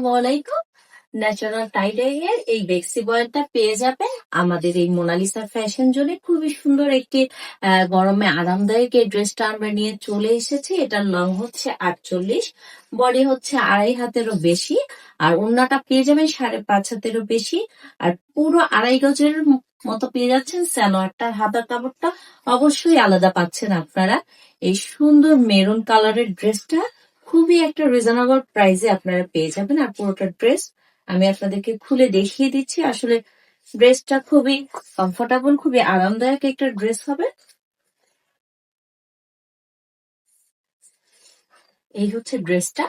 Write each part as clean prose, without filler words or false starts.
আসসালামু আলাইকুম। ন্যাচারাল টাইডাইয়ের এই বেক্সি বয়েলটা পেয়ে যাবেন আমাদের এই মোনালিসা ফ্যাশন জোনে। খুবই সুন্দর একটি গরমে আরামদায়ক এই ড্রেসটা আমরা নিয়ে চলে এসেছি। এটার লং হচ্ছে 48, বডি হচ্ছে 2.5 হাতেরও বেশি, আর ওড়নাটা পেয়ে যাবেন 5.5 হাতেরও বেশি। আর পুরো 2.5 গজের মতো পেয়ে যাচ্ছেন। সালোয়ারটার হাতার কাপড়টা অবশ্যই আলাদা পাচ্ছেন আপনারা। এই সুন্দর মেরুন কালারের ড্রেসটা খুবই একটা রিজনেবল প্রাইসে আপনারা পেয়ে যাবেন। আর পুরোটা ড্রেস আমি আপনাদেরকে খুলে দেখিয়ে দিচ্ছি। আসলে ড্রেসটা খুবই কমফোর্টেবল, খুবই আরামদায়ক একটা ড্রেস হবে। এই হচ্ছে ড্রেসটা,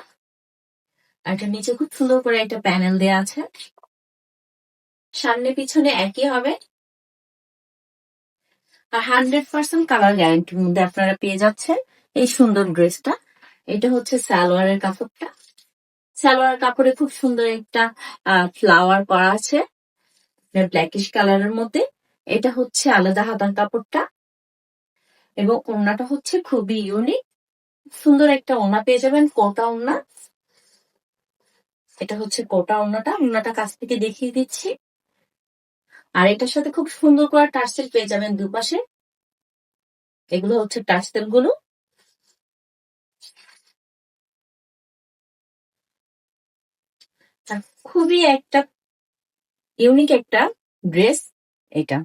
আর এটার নিচে খুব সুন্দর করে একটা প্যানেল দেওয়া আছে। সামনে পিছনে একই হবে, আর 100% কালার গ্যারান্টির মধ্যে আপনারা পেয়ে যাচ্ছেন এই সুন্দর ড্রেসটা। এটা হচ্ছে সালোয়ারের কাপড়টা। সালোয়ার কাপড়ে খুব সুন্দর একটা ফ্লাওয়ার করা আছে ব্ল্যাকিশ কালারের মধ্যে। এটা হচ্ছে আলাদা হাতার কাপড়টা, এবং ওড়নাটা হচ্ছে খুবই ইউনিক, সুন্দর একটা ওড়না পেয়ে যাবেন, কোটা ওড়না। এটা হচ্ছে কোটা ওড়নাটা। ওড়নাটা কাছ থেকে দেখিয়ে দিচ্ছি। আর এটার সাথে খুব সুন্দর করে টার্সেল পেয়ে যাবেন দুপাশে। এগুলো হচ্ছে টার্সেল গুলো। আর খুবই একটা ইউনিক একটা ড্রেস এটা।